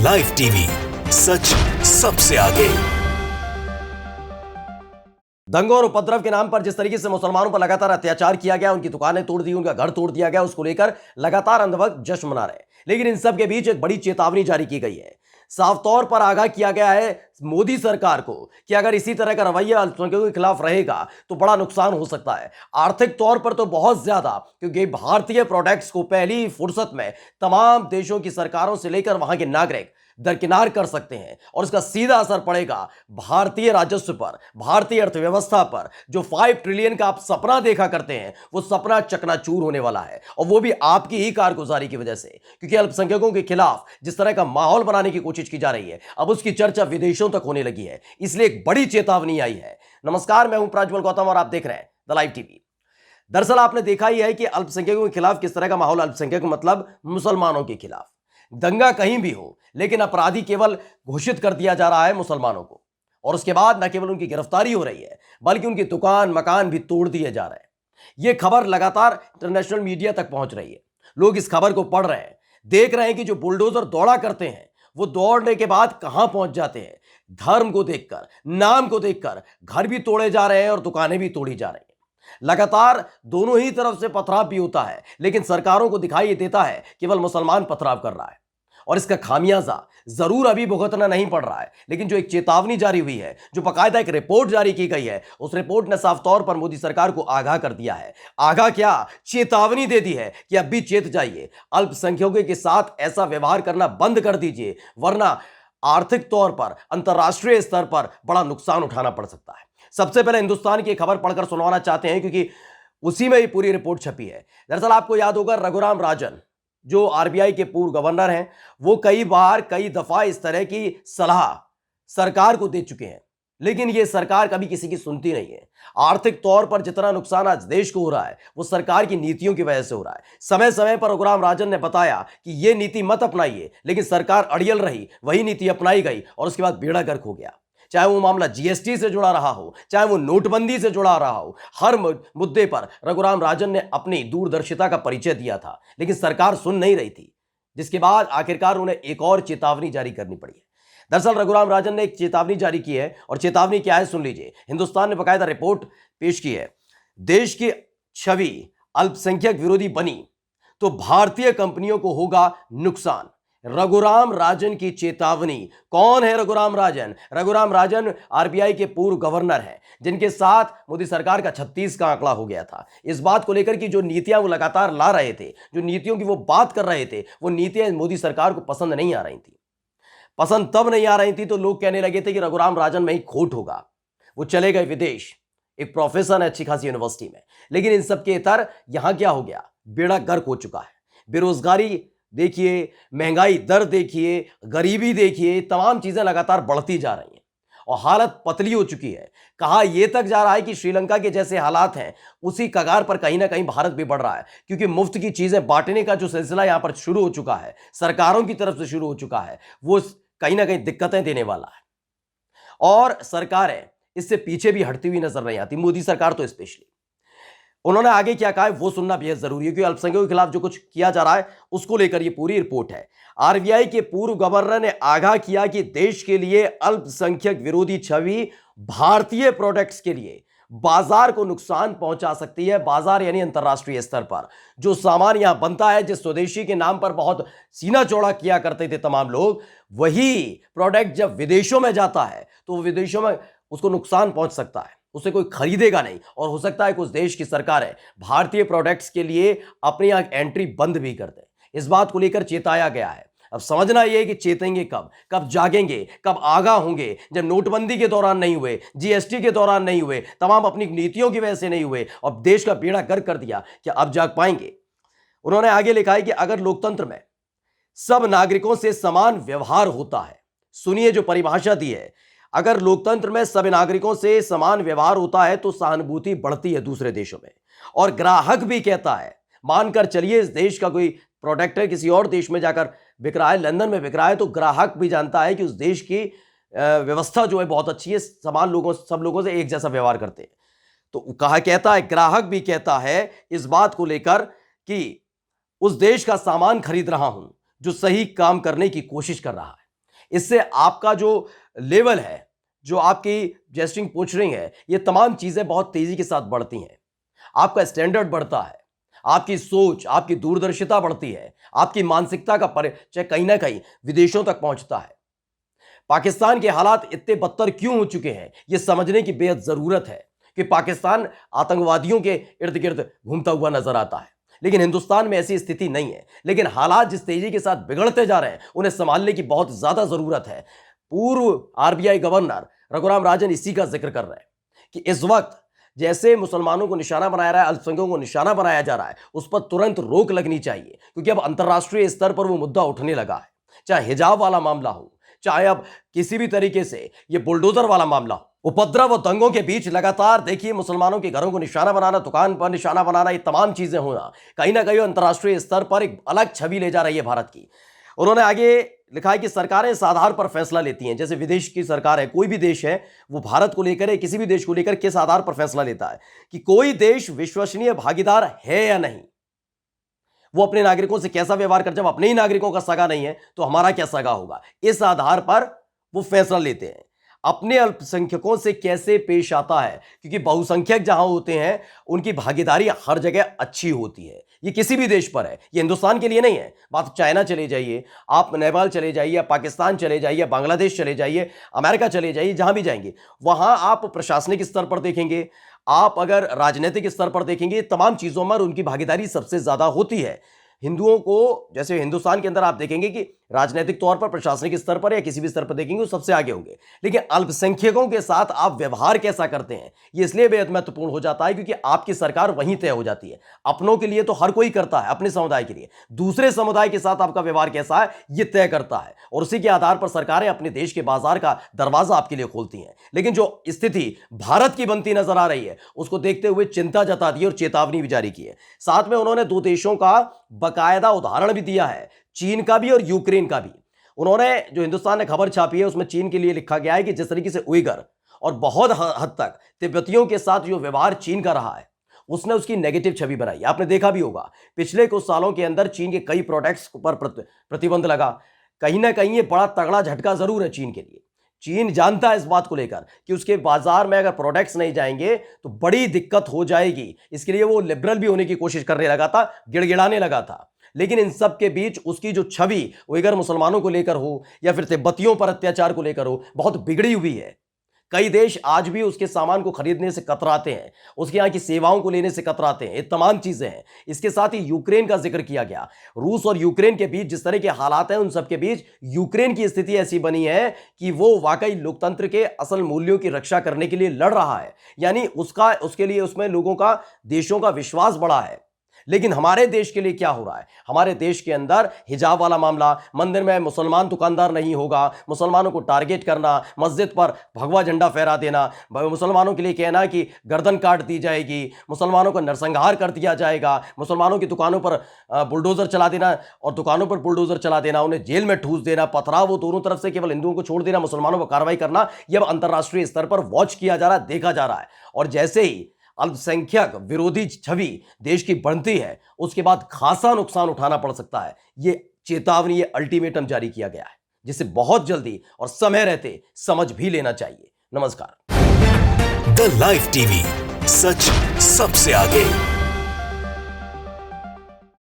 Live TV, सच सबसे आगे। दंगों और उपद्रव के नाम पर जिस तरीके से मुसलमानों पर लगातार अत्याचार किया गया, उनकी दुकानें तोड़ दी, उनका घर तोड़ दिया गया, उसको लेकर लगातार अंधभक्त जश्न मना रहे हैं। लेकिन इन सब के बीच एक बड़ी चेतावनी जारी की गई है। साफ तौर पर आगाह किया गया है मोदी सरकार को कि अगर इसी तरह का रवैया अल्पसंख्यकों के खिलाफ रहेगा तो बड़ा नुकसान हो सकता है, आर्थिक तौर पर तो बहुत ज्यादा, क्योंकि भारतीय प्रोडक्ट्स को पहली फुर्सत में तमाम देशों की सरकारों से लेकर वहां के नागरिक दरकिनार कर सकते हैं और इसका सीधा असर पड़ेगा भारतीय राजस्व पर, भारतीय अर्थव्यवस्था पर। जो 5 ट्रिलियन का आप सपना देखा करते हैं, वो सपना चकनाचूर होने वाला है, और वो भी आपकी ही कारगुजारी की वजह से। क्योंकि अल्पसंख्यकों के खिलाफ जिस तरह का माहौल बनाने की कोशिश की जा रही है, अब उसकी चर्चा विदेशों तक होने लगी है। इसलिए एक बड़ी चेतावनी आई है। नमस्कार, मैं हूं प्राज्वल गौतम और आप देख रहे हैं द लाइव टीवी। दरअसल आपने देखा ही है कि अल्पसंख्यकों के खिलाफ किस तरह का माहौल, अल्पसंख्यक मतलब मुसलमानों के खिलाफ। दंगा कहीं भी हो, लेकिन अपराधी केवल घोषित कर दिया जा रहा है मुसलमानों को, और उसके बाद न केवल उनकी गिरफ्तारी हो रही है, बल्कि उनकी दुकान मकान भी तोड़ दिए जा रहे हैं। यह खबर लगातार इंटरनेशनल मीडिया तक पहुंच रही है। लोग इस खबर को पढ़ रहे हैं, देख रहे हैं कि जो बुलडोजर दौड़ा करते हैं, वो दौड़ने के बाद कहां पहुंच जाते हैं। धर्म को देखकर, नाम को देखकर घर भी तोड़े जा रहे हैं और दुकानें भी तोड़ी जा रही हैं। लगातार दोनों ही तरफ से पथराव भी होता है, लेकिन सरकारों को दिखाई देता है केवल मुसलमान पथराव कर रहा है, और इसका खामियाजा जरूर अभी भुगतना नहीं पड़ रहा है। लेकिन जो एक चेतावनी जारी हुई है, जो बाकायदा एक रिपोर्ट जारी की गई है, उस रिपोर्ट ने साफ तौर पर मोदी सरकार को आगाह कर दिया है। आगाह क्या, चेतावनी दे दी है कि अब भी चेत जाइए, अल्पसंख्यकों के साथ ऐसा व्यवहार करना बंद कर दीजिए, वरना आर्थिक तौर पर, अंतर्राष्ट्रीय स्तर पर बड़ा नुकसान उठाना पड़ सकता है। सबसे पहले हिंदुस्तान की खबर पढ़कर सुनवाना चाहते हैं, क्योंकि उसी में ही पूरी रिपोर्ट छपी है। दरअसल आपको याद होगा, रघुराम राजन जो आरबीआई के पूर्व गवर्नर हैं, वो कई बार कई दफा इस तरह की सलाह सरकार को दे चुके हैं, लेकिन ये सरकार कभी किसी की सुनती नहीं है। आर्थिक तौर पर जितना नुकसान आज देश को हो रहा है, वो सरकार की नीतियों की वजह से हो रहा है। समय समय पर रघुराम राजन ने बताया कि ये नीति मत अपनाइए, लेकिन सरकार अड़ियल रही, वही नीति अपनाई गई और उसके बाद बेड़ा गर्क हो गया। चाहे वो मामला जीएसटी से जुड़ा रहा हो, चाहे वो नोटबंदी से जुड़ा रहा हो, हर मुद्दे पर रघुराम राजन ने अपनी दूरदर्शिता का परिचय दिया था, लेकिन सरकार सुन नहीं रही थी, जिसके बाद आखिरकार उन्हें एक और चेतावनी जारी करनी पड़ी है। दरअसल रघुराम राजन ने एक चेतावनी जारी की है, और चेतावनी क्या है सुन लीजिए। हिंदुस्तान ने बाकायदा रिपोर्ट पेश की है। देश की छवि अल्पसंख्यक विरोधी बनी तो भारतीय कंपनियों को होगा नुकसान। रघुराम राजन की चेतावनी। कौन है रघुराम राजन? रघुराम राजन आरबीआई के पूर्व गवर्नर हैं, जिनके साथ मोदी सरकार का 36 का आंकड़ा हो गया था। इस बात को लेकर कि जो नीतियां वो लगातार ला रहे थे, जो नीतियों की वो बात कर रहे थे, वो नीतियां मोदी सरकार को पसंद नहीं आ रही थी। पसंद तब नहीं आ रही थी तो लोग कहने लगे थे कि रघुराम राजन में ही खोट होगा। वो चले गए विदेश, एक प्रोफेसर है अच्छी खासी यूनिवर्सिटी में। लेकिन इन सब के इतर यहां क्या हो गया, बेड़ा गर्क हो चुका है। बेरोजगारी देखिए, महंगाई दर देखिए, गरीबी देखिए, तमाम चीजें लगातार बढ़ती जा रही हैं और हालत पतली हो चुकी है। कहा यह तक जा रहा है कि श्रीलंका के जैसे हालात हैं, उसी कगार पर कहीं ना कहीं भारत भी बढ़ रहा है, क्योंकि मुफ्त की चीजें बांटने का जो सिलसिला यहां पर शुरू हो चुका है, सरकारों की तरफ से शुरू हो चुका है, वो कहीं ना कहीं दिक्कतें देने वाला है। और सरकारें इससे पीछे भी हटती हुई नजर नहीं आती, मोदी सरकार तो स्पेशली। उन्होंने आगे क्या कहा है वो सुनना बेहद जरूरी है, क्योंकि अल्पसंख्यकों के खिलाफ जो कुछ किया जा रहा है उसको लेकर ये पूरी रिपोर्ट है। आरबीआई के पूर्व गवर्नर ने आगाह किया कि देश के लिए अल्पसंख्यक विरोधी छवि भारतीय प्रोडक्ट्स के लिए बाजार को नुकसान पहुंचा सकती है। बाजार यानी अंतर्राष्ट्रीय स्तर पर जो सामान यहां बनता है, जिस स्वदेशी के नाम पर बहुत सीना चौड़ा किया करते थे तमाम लोग, वही प्रोडक्ट जब विदेशों में जाता है तो विदेशों में उसको नुकसान पहुंच सकता है, उसे कोई खरीदेगा नहीं, और हो सकता है कि उस देश की सरकारें भारतीय प्रोडक्ट्स के लिए अपनी यहां एंट्री बंद भी कर दें। इस बात को लेकर चेताया गया है। अब समझना यह है कि चेतेंगे कब, कब जागेंगे, कब आगाह होंगे। जब नोटबंदी के दौरान नहीं हुए, जीएसटी के दौरान नहीं हुए, तमाम अपनी नीतियों की वजह से नहीं हुए, और देश का बेड़ा गर्क कर दिया, क्या अब जाग पाएंगे? उन्होंने आगे लिखा है कि अगर लोकतंत्र में सब नागरिकों से समान व्यवहार होता है, सुनिए जो परिभाषा दी है, अगर लोकतंत्र में सब नागरिकों से समान व्यवहार होता है तो सहानुभूति बढ़ती है दूसरे देशों में, और ग्राहक भी कहता है, मानकर चलिए इस देश का कोई प्रोडक्ट है किसी और देश में जाकर बिक रहा है, लंदन में बिक रहा है, तो ग्राहक भी जानता है कि उस देश की व्यवस्था जो है बहुत अच्छी है, समान लोगों सब लोगों से एक जैसा व्यवहार करते हैं। तो कहा कहता है, ग्राहक भी कहता है इस बात को लेकर कि उस देश का सामान खरीद रहा हूं जो सही काम करने की कोशिश कर रहा है। इससे आपका जो लेवल है, जो आपकी जेस्टिंग पोस्चरिंग है, ये तमाम चीजें बहुत तेजी के साथ बढ़ती हैं। आपका स्टैंडर्ड बढ़ता है, आपकी सोच, आपकी दूरदर्शिता बढ़ती है, आपकी मानसिकता का परिचय कहीं ना कहीं विदेशों तक पहुंचता है। पाकिस्तान के हालात इतने बदतर क्यों हो चुके हैं, यह समझने की बेहद जरूरत है कि पाकिस्तान आतंकवादियों के इर्द गिर्द घूमता हुआ नजर आता है, लेकिन हिंदुस्तान में ऐसी स्थिति नहीं है। लेकिन हालात जिस तेजी के साथ बिगड़ते जा रहे हैं, उन्हें संभालने की बहुत ज्यादा जरूरत है। पूर्व आरबीआई गवर्नर रघुराम राजन इसी का जिक्र कर रहे हैं कि इस वक्त जैसे मुसलमानों को निशाना बनाया रहा है, अल्पसंख्यकों को निशाना बनाया जा रहा है, उस पर तुरंत रोक लगनी चाहिए, क्योंकि अब अंतर्राष्ट्रीय स्तर पर वो मुद्दा उठने लगा है। चाहे हिजाब वाला मामला हो, चाहे अब किसी भी तरीके से ये बुलडोजर वाला मामला हो, उपद्रव और दंगों के बीच लगातार देखिए मुसलमानों के घरों को निशाना बनाना, दुकान पर निशाना बनाना, ये तमाम चीजें होना कहीं ना कहीं अंतर्राष्ट्रीय स्तर पर एक अलग छवि ले जा रही है भारत की। उन्होंने आगे लिखा है कि सरकारें इस आधार पर फैसला लेती हैं, जैसे विदेश की सरकार है, कोई भी देश है, वो भारत को लेकर किसी भी देश को लेकर किस आधार पर फैसला लेता है कि कोई देश विश्वसनीय भागीदार है या नहीं, वो अपने नागरिकों से कैसा व्यवहार कर, जब अपने ही नागरिकों का सगा नहीं है तो हमारा क्या सगा होगा, इस आधार पर वो फैसला लेते हैं। अपने अल्पसंख्यकों से कैसे पेश आता है, क्योंकि बहुसंख्यक जहां होते हैं उनकी भागीदारी हर जगह अच्छी होती है। ये किसी भी देश पर है, ये हिंदुस्तान के लिए नहीं है। बात चाइना चले जाइए, आप नेपाल चले जाइए, पाकिस्तान चले जाइए, बांग्लादेश चले जाइए, अमेरिका चले जाइए, जहां भी जाएंगे वहां आप प्रशासनिक स्तर पर देखेंगे, आप अगर राजनीतिक स्तर पर देखेंगे, तमाम चीजों में उनकी भागीदारी सबसे ज्यादा होती है। हिंदुओं को, जैसे हिंदुस्तान के अंदर आप देखेंगे कि राजनीतिक तौर पर, प्रशासनिक स्तर पर या किसी भी स्तर पर देखेंगे वो सबसे आगे होंगे, लेकिन अल्पसंख्यकों के साथ आप व्यवहार कैसा करते हैं ये इसलिए बेहद महत्वपूर्ण हो जाता है क्योंकि आपकी सरकार वहीं तय हो जाती है। अपनों के लिए तो हर कोई करता है, अपने समुदाय के लिए, दूसरे समुदाय के साथ आपका व्यवहार कैसा है ये तय करता है, और उसी के आधार पर सरकारें अपने देश के बाजार का दरवाजा आपके लिए खोलती हैं। लेकिन जो स्थिति भारत की बनती नजर आ रही है, उसको देखते हुए चिंता जता दी और चेतावनी भी जारी की है। साथ में उन्होंने दो देशों का बकायदा उदाहरण भी दिया है, चीन का भी और यूक्रेन का भी। उन्होंने, जो हिंदुस्तान ने खबर छापी है उसमें चीन के लिए लिखा गया है कि जिस तरीके से उइगर और बहुत हद तक तिब्बतियों के साथ जो व्यवहार चीन का रहा है, उसने उसकी नेगेटिव छवि बनाई। आपने देखा भी होगा पिछले कुछ सालों के अंदर चीन के कई प्रोडक्ट्स पर प्रतिबंध लगा। कहीं ना कहीं ये बड़ा तगड़ा झटका जरूर है चीन के लिए। चीन जानता है इस बात को लेकर कि उसके बाजार में अगर प्रोडक्ट्स नहीं जाएंगे तो बड़ी दिक्कत हो जाएगी। इसके लिए वो लिबरल भी होने की कोशिश करने लगा था, गिड़गिड़ाने लगा था। लेकिन इन सब के बीच उसकी जो छवि उइगर मुसलमानों को लेकर हो या फिर तिब्बतियों पर अत्याचार को लेकर हो, बहुत बिगड़ी हुई है। कई देश आज भी उसके सामान को खरीदने से कतराते हैं, उसके यहाँ की सेवाओं को लेने से कतराते हैं। ये तमाम चीजें हैं। इसके साथ ही यूक्रेन का जिक्र किया गया। रूस और यूक्रेन के बीच जिस तरह के हालात हैं, उन सब के बीच यूक्रेन की स्थिति ऐसी बनी है कि वो वाकई लोकतंत्र के असल मूल्यों की रक्षा करने के लिए लड़ रहा है। यानी उसके लिए उसमें लोगों का, देशों का विश्वास बढ़ा है। लेकिन हमारे देश के लिए क्या हो रहा है? हमारे देश के अंदर हिजाब वाला मामला, मंदिर में मुसलमान दुकानदार नहीं होगा, मुसलमानों को टारगेट करना, मस्जिद पर भगवा झंडा फहरा देना, मुसलमानों के लिए कहना कि गर्दन काट दी जाएगी, मुसलमानों का नरसंहार कर दिया जाएगा, मुसलमानों की दुकानों पर बुलडोजर चला देना और दुकानों पर बुलडोजर चला देना, उन्हें जेल में ठूस देना, पथराव दोनों तरफ से, केवल हिंदुओं को छोड़ देना, मुसलमानों पर कार्रवाई करना, यह अंतर्राष्ट्रीय स्तर पर वॉच किया जा रहा है, देखा जा रहा है। और जैसे ही अल्पसंख्यक विरोधी छवि देश की बनती है, उसके बाद खासा नुकसान उठाना पड़ सकता है। ये चेतावनी, ये अल्टीमेटम जारी किया गया है, जिसे बहुत जल्दी और समय रहते समझ भी लेना चाहिए। नमस्कार। द लाइव टीवी, सच सबसे आगे।